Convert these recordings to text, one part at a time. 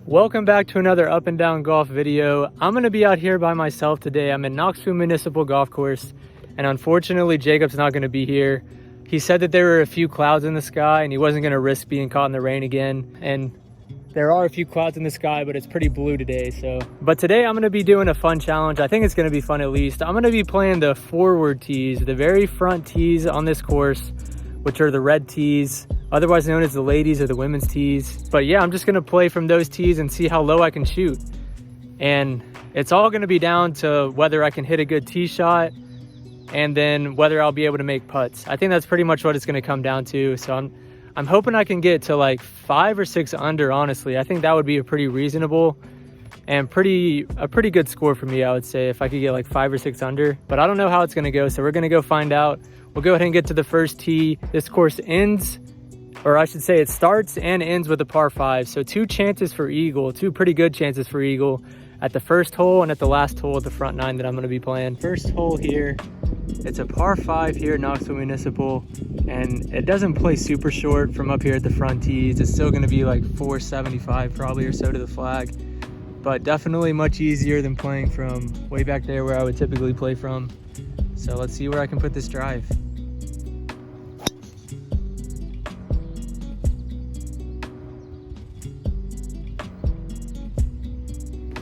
Welcome back to another Up and Down Golf video. I'm going to be out here by myself today. I'm at Knoxville Municipal Golf Course, and unfortunately Jacob's not going to be here. He said that there were a few clouds in the sky and he wasn't going to risk being caught in the rain again. And there are a few clouds in the sky, but it's pretty blue today. But today I'm going to be doing a fun challenge. I think it's going to be fun at least. I'm going to be playing the forward tees, the very front tees on this course, which are the red tees, otherwise known as the ladies or the women's tees. But yeah, I'm just going to play from those tees and see how low I can shoot. And it's all going to be down to whether I can hit a good tee shot and then whether I'll be able to make putts. I think that's pretty much what it's going to come down to. So I'm hoping I can get to like 5 or 6 under, honestly. I think that would be a pretty reasonable and a pretty good score for me, I would say, if I could get like 5 or 6 under. But I don't know how it's going to go, so we're going to go find out. We'll go ahead and get to the first tee. This course ends, or I should say it starts and ends with a par 5. So 2 chances for eagle, 2 pretty good chances for eagle at the first hole and at the last hole at the front 9 that I'm going to be playing. First hole here, it's a par 5 here at Knoxville Municipal, and it doesn't play super short from up here at the front tees. It's still going to be like 475 probably or so to the flag, but definitely much easier than playing from way back there where I would typically play from. So let's see where I can put this drive.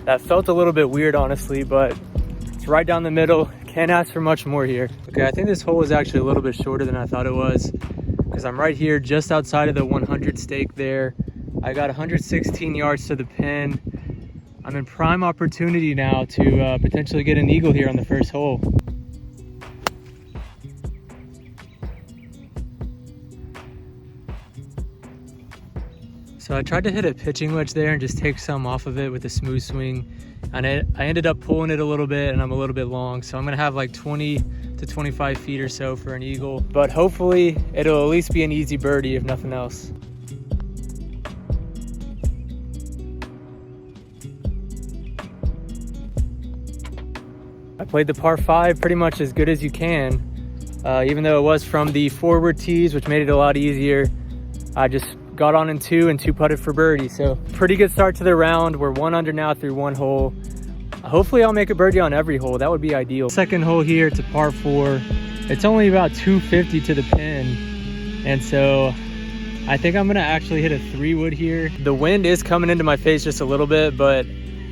That felt a little bit weird, honestly, but it's right down the middle. Can't ask for much more here. Okay, I think this hole is actually a little bit shorter than I thought it was, because I'm right here just outside of the 100 stake there. I got 116 yards to the pin. I'm in prime opportunity now to potentially get an eagle here on the first hole. So I tried to hit a pitching wedge there and just take some off of it with a smooth swing. And I ended up pulling it a little bit, and I'm a little bit long. So I'm gonna have like 20 to 25 feet or so for an eagle. But hopefully it'll at least be an easy birdie if nothing else. I played the par 5 pretty much as good as you can. Even though it was from the forward tees, which made it a lot easier. I just got on in 2 and 2 putted for birdie. So pretty good start to the round. We're 1 under now through 1 hole. Hopefully I'll make a birdie on every hole. That would be ideal. Second hole here, it's a par 4. It's only about 250 to the pin. And so I think I'm gonna actually hit a 3-wood here. The wind is coming into my face just a little bit, but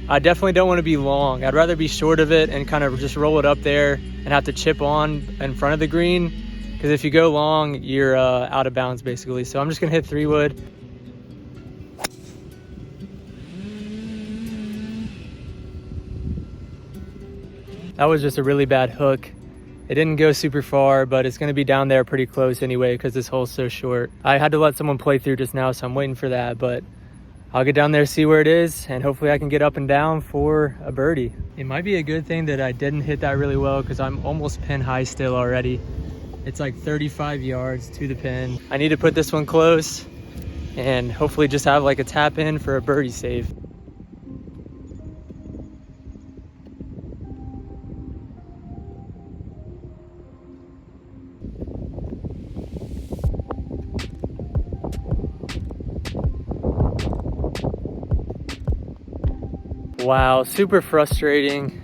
I definitely don't want to be long. I'd rather be short of it and kind of just roll it up there and have to chip on in front of the green. Because if you go long, you're out of bounds basically. So I'm just gonna hit 3-wood. That was just a really bad hook. It didn't go super far, but it's gonna be down there pretty close anyway because this hole's so short. I had to let someone play through just now, so I'm waiting for that, but I'll get down there, see where it is, and hopefully I can get up and down for a birdie. It might be a good thing that I didn't hit that really well because I'm almost pin high still already. It's like 35 yards to the pin. I need to put this one close and hopefully just have like a tap in for a birdie save. Wow, super frustrating.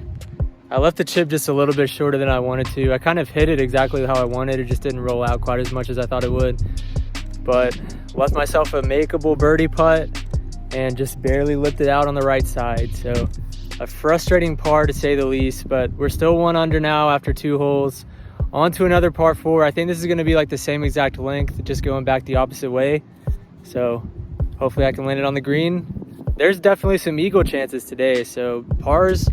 I left the chip just a little bit shorter than I wanted to. I kind of hit it exactly how I wanted. It just didn't roll out quite as much as I thought it would. But left myself a makeable birdie putt and just barely lipped it out on the right side. So a frustrating par to say the least, but we're still 1 under now after 2 holes. On to another par 4. I think this is gonna be like the same exact length, just going back the opposite way. So hopefully I can land it on the green. There's definitely some eagle chances today, so pars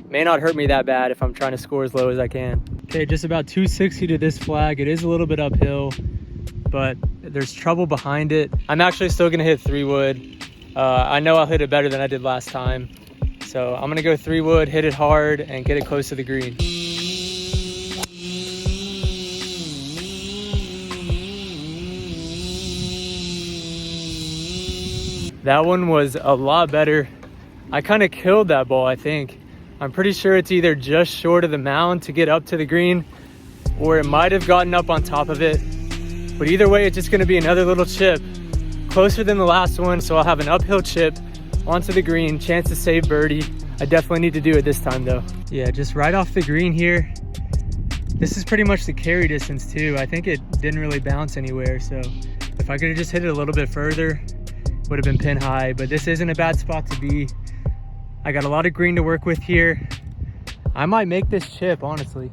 may not hurt me that bad if I'm trying to score as low as I can. Okay, just about 260 to this flag. It is a little bit uphill, but there's trouble behind it. I'm actually still gonna hit 3-wood. I know I'll hit it better than I did last time. So I'm gonna go 3-wood, hit it hard, and get it close to the green. That one was a lot better. I kind of killed that ball, I think. I'm pretty sure it's either just short of the mound to get up to the green, or it might have gotten up on top of it. But either way, it's just gonna be another little chip, closer than the last one, so I'll have an uphill chip onto the green, chance to save birdie. I definitely need to do it this time though. Yeah, just right off the green here. This is pretty much the carry distance too. I think it didn't really bounce anywhere, so if I could have just hit it a little bit further, would have been pin high, but this isn't a bad spot to be. I got a lot of green to work with here. I might make this chip, honestly.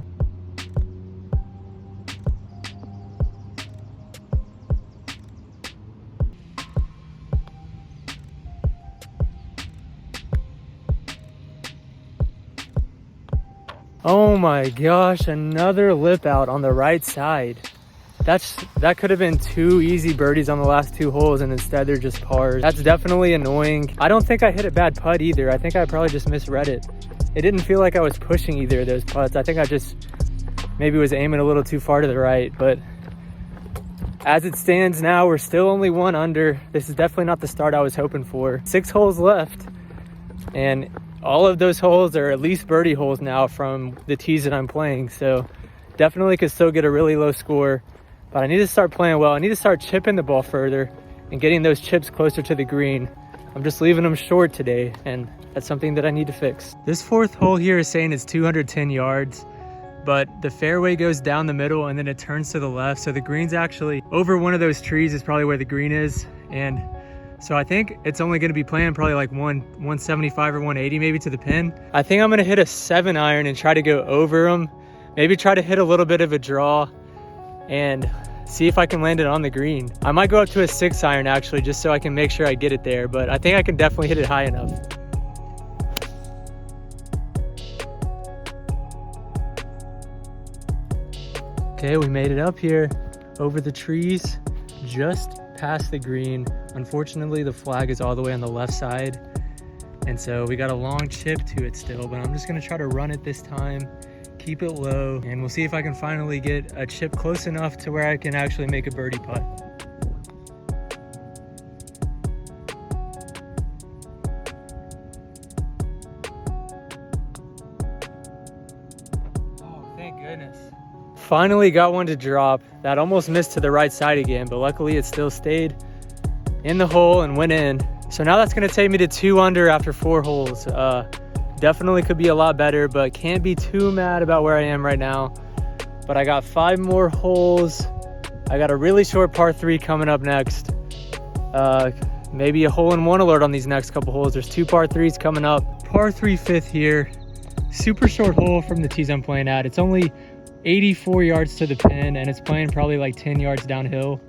Oh my gosh, another lip out on the right side. That could have been 2 easy birdies on the last 2 holes, and instead they're just pars. That's definitely annoying. I don't think I hit a bad putt either. I think I probably just misread it. It didn't feel like I was pushing either of those putts. I think I just maybe was aiming a little too far to the right, but as it stands now, we're still only 1 under. This is definitely not the start I was hoping for. 6 holes left, and all of those holes are at least birdie holes now from the tees that I'm playing. So definitely could still get a really low score, but I need to start playing well. I need to start chipping the ball further and getting those chips closer to the green. I'm just leaving them short today, and that's something that I need to fix. This 4th hole here is saying it's 210 yards, but the fairway goes down the middle and then it turns to the left. So the green's actually over one of those trees is probably where the green is. And so I think it's only going to be playing probably like 175 or 180 maybe to the pin. I think I'm going to hit a 7-iron and try to go over them. Maybe try to hit a little bit of a draw and see if I can land it on the green. I might go up to a 6-iron actually, just so I can make sure I get it there, but I think I can definitely hit it high enough. Okay, we made it up here over the trees, just past the green. Unfortunately, the flag is all the way on the left side, and so we got a long chip to it still, but I'm just gonna try to run it this time, keep it low, and we'll see if I can finally get a chip close enough to where I can actually make a birdie putt. Oh, thank goodness. Finally got one to drop. That almost missed to the right side again, but luckily it still stayed in the hole and went in. So now that's gonna take me to 2 under after 4 holes. Definitely could be a lot better, but can't be too mad about where I am right now. But I got 5 more holes. I got a really short par 3 coming up next. Maybe a hole-in-one alert on these next couple holes. There's 2 par 3s coming up. Par 3 5th here. Super short hole from the tees I'm playing at. It's only 84 yards to the pin, and it's playing probably like 10 yards downhill.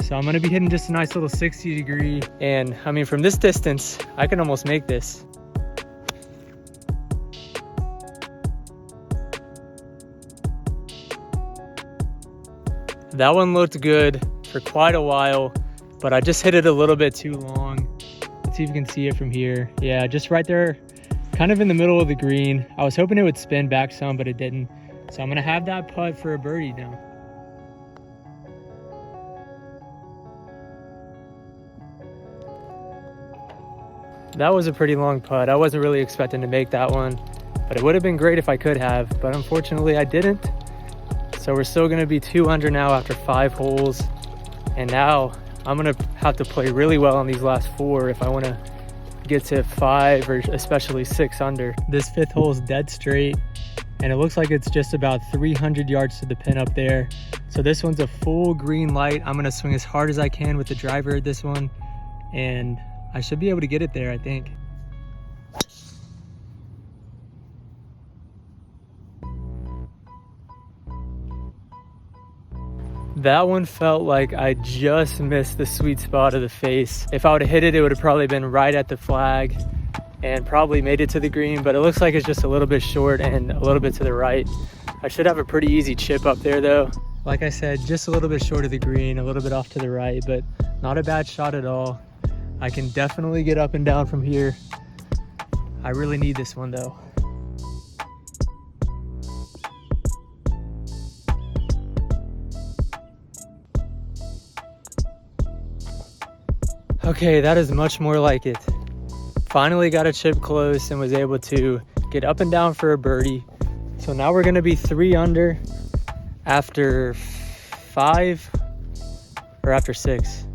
So I'm gonna be hitting just a nice little 60 degree. And I mean, from this distance, I can almost make this. That one looked good for quite a while, but I just hit it a little bit too long. Let's see if you can see it from here. Yeah, just right there, kind of in the middle of the green. I was hoping it would spin back some, but it didn't. So I'm gonna have that putt for a birdie now. That was a pretty long putt. I wasn't really expecting to make that one, but it would have been great if I could have, but unfortunately I didn't. So we're still gonna be 2 under now after 5 holes. And now I'm gonna have to play really well on these last 4 if I wanna get to 5 or especially 6 under. This 5th hole is dead straight, and it looks like it's just about 300 yards to the pin up there. So this one's a full green light. I'm gonna swing as hard as I can with the driver at this one, and I should be able to get it there, I think. That one felt like I just missed the sweet spot of the face. If I would have hit it, it would have probably been right at the flag and probably made it to the green, but it looks like it's just a little bit short and a little bit to the right. I should have a pretty easy chip up there though. Like I said, just a little bit short of the green, a little bit off to the right, but not a bad shot at all. I can definitely get up and down from here. I really need this one though. Okay, that is much more like it. Finally got a chip close and was able to get up and down for a birdie. So now we're gonna be 3 under after 5 or after 6.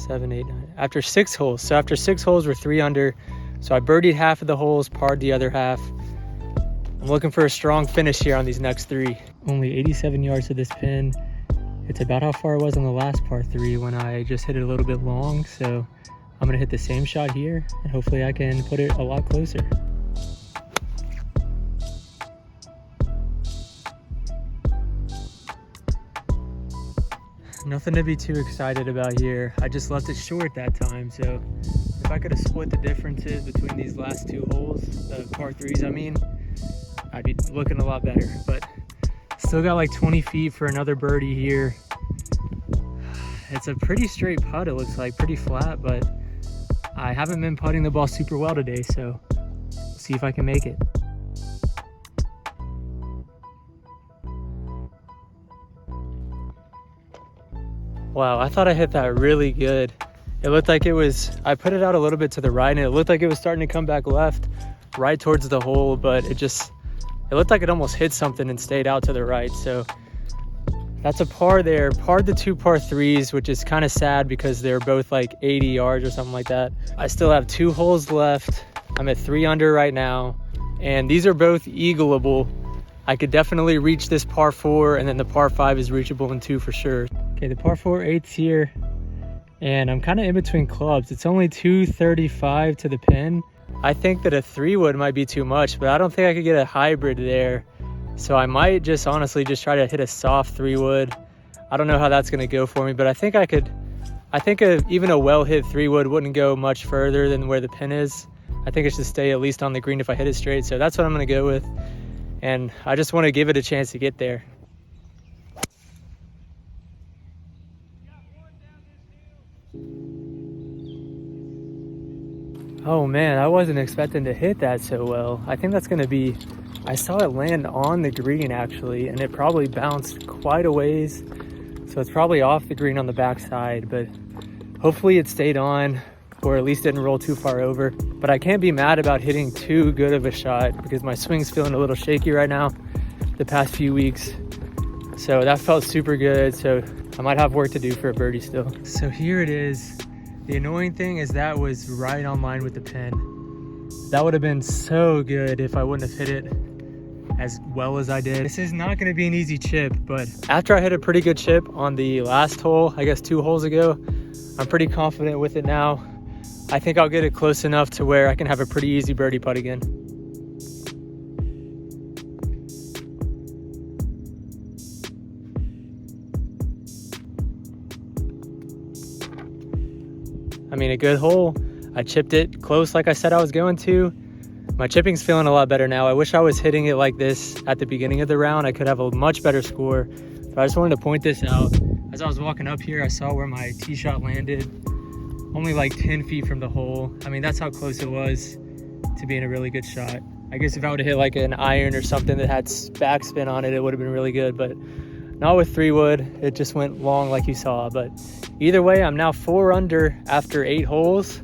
7, 8, 9. After 6 holes. So after 6 holes, we're 3 under. So I birdied half of the holes, parred the other half. I'm looking for a strong finish here on these next 3. Only 87 yards to this pin. It's about how far it was on the last par 3 when I just hit it a little bit long. So I'm gonna hit the same shot here and hopefully I can put it a lot closer. Nothing to be too excited about here. I just left it short that time, so if I could have split the differences between these last 2 holes, the par 3s I mean, I'd be looking a lot better. But still got like 20 feet for another birdie here. It's a pretty straight putt, it looks like, pretty flat, but I haven't been putting the ball super well today, so we'll see if I can make it. Wow, I thought I hit that really good. It looked like it was, I put it out a little bit to the right and it looked like it was starting to come back left, right towards the hole, but it looked like it almost hit something and stayed out to the right. So that's a par there. Parred the 2 par 3s, which is kind of sad because they're both like 80 yards or something like that. I still have 2 holes left. I'm at 3 under right now, and these are both eagleable. I could definitely reach this par 4, and then the par 5 is reachable in 2 for sure. Okay, the par 4 8's here, and I'm kind of in between clubs. It's only 235 to the pin. I think that a 3-wood might be too much, but I don't think I could get a hybrid there. So I might just honestly just try to hit a soft 3-wood. I don't know how that's going to go for me, but I think I could. I think even a well-hit 3-wood wouldn't go much further than where the pin is. I think it should stay at least on the green if I hit it straight. So that's what I'm going to go with. And I just want to give it a chance to get there. Oh man, I wasn't expecting to hit that so well. I think that's going to be, I saw it land on the green actually, and it probably bounced quite a ways. So it's probably off the green on the backside, but hopefully it stayed on, or at least didn't roll too far over. But I can't be mad about hitting too good of a shot because my swing's feeling a little shaky right now the past few weeks. So that felt super good. So I might have work to do for a birdie still. So here it is. The annoying thing is that was right on line with the pin. That would have been so good if I wouldn't have hit it as well as I did. This is not gonna be an easy chip, but after I hit a pretty good chip on the last hole, I guess 2 holes ago, I'm pretty confident with it now. I think I'll get it close enough to where I can have a pretty easy birdie putt again. I mean, a good hole. I chipped it close like I said I was going to. My chipping's feeling a lot better now. I wish I was hitting it like this at the beginning of the round. I could have a much better score. But I just wanted to point this out. As I was walking up here, I saw where my tee shot landed. Only like 10 feet from the hole. I mean, that's how close it was to being a really good shot. I guess if I would have hit like an iron or something that had backspin on it, it would have been really good. But not with 3-wood. It just went long like you saw. But either way, I'm now 4 under after 8 holes.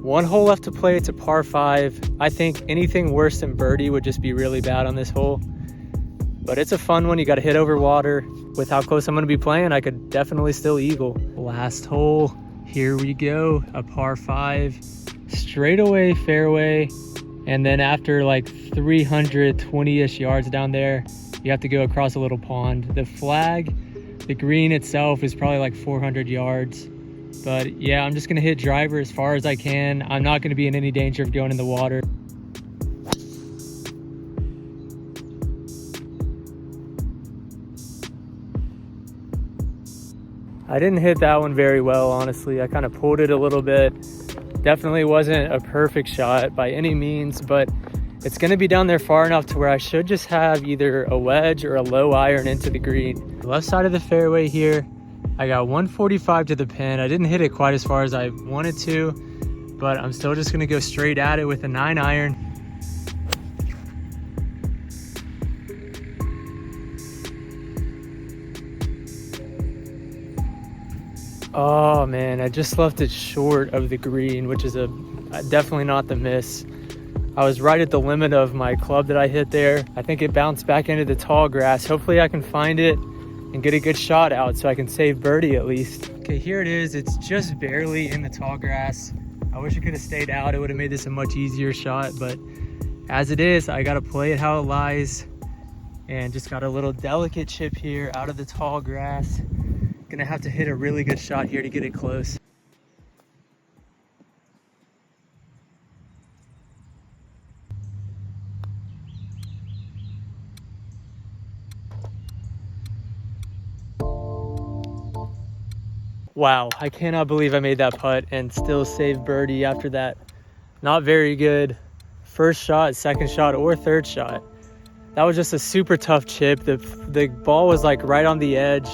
1 hole left to play. It's a par 5. I think anything worse than birdie would just be really bad on this hole. But it's a fun one. You got to hit over water. With how close I'm going to be playing, I could definitely still eagle. Last hole. Here we go. A par 5. Straightaway fairway. And then after like 320-ish yards down there, you have to go across a little pond. The flag, the green itself is probably like 400 yards. But yeah, I'm just gonna hit driver as far as I can. I'm not gonna be in any danger of going in the water. I didn't hit that one very well, honestly. I kind of pulled it a little bit. Definitely wasn't a perfect shot by any means, but it's gonna be down there far enough to where I should just have either a wedge or a low iron into the green. Left side of the fairway here, I got 145 to the pin. I didn't hit it quite as far as I wanted to, but I'm still just gonna go straight at it with a 9 iron. Oh man, I just left it short of the green, which is definitely not the miss. I was right at the limit of my club that I hit there. I think it bounced back into the tall grass. Hopefully I can find it and get a good shot out so I can save birdie at least. Okay, here it is. It's just barely in the tall grass. I wish I could have stayed out. It would have made this a much easier shot, but as it is, I gotta play it how it lies, and just got a little delicate chip here out of the tall grass. Gonna have to hit a really good shot here to get it close. Wow, I cannot believe I made that putt and still saved birdie after that not very good first shot, second shot, or third shot. That was just a super tough chip. The ball was like right on the edge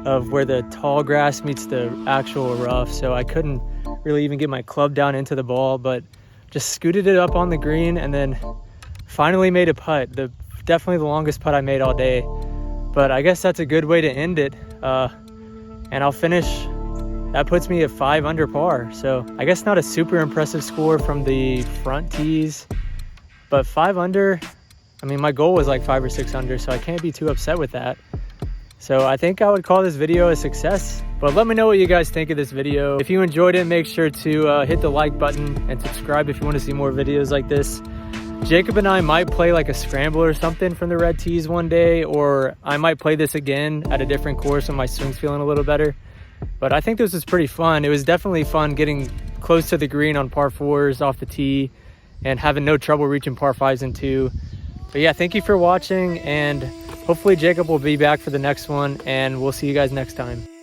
of where the tall grass meets the actual rough, so I couldn't really even get my club down into the ball, but just scooted it up on the green and then finally made a putt. Definitely the longest putt I made all day, but I guess that's a good way to end it. And I'll finish, that puts me at 5 under par. So I guess not a super impressive score from the front tees, but 5 under, I mean, my goal was like 5 or 6 under, so I can't be too upset with that. So I think I would call this video a success, but let me know what you guys think of this video. If you enjoyed it, make sure to hit the like button and subscribe if you want to see more videos like this. Jacob and I might play like a scramble or something from the red tees one day, or I might play this again at a different course when my swing's feeling a little better. But I think this was pretty fun. It was definitely fun getting close to the green on par 4s off the tee and having no trouble reaching par 5s and 2. But yeah, thank you for watching, and hopefully Jacob will be back for the next one, and we'll see you guys next time.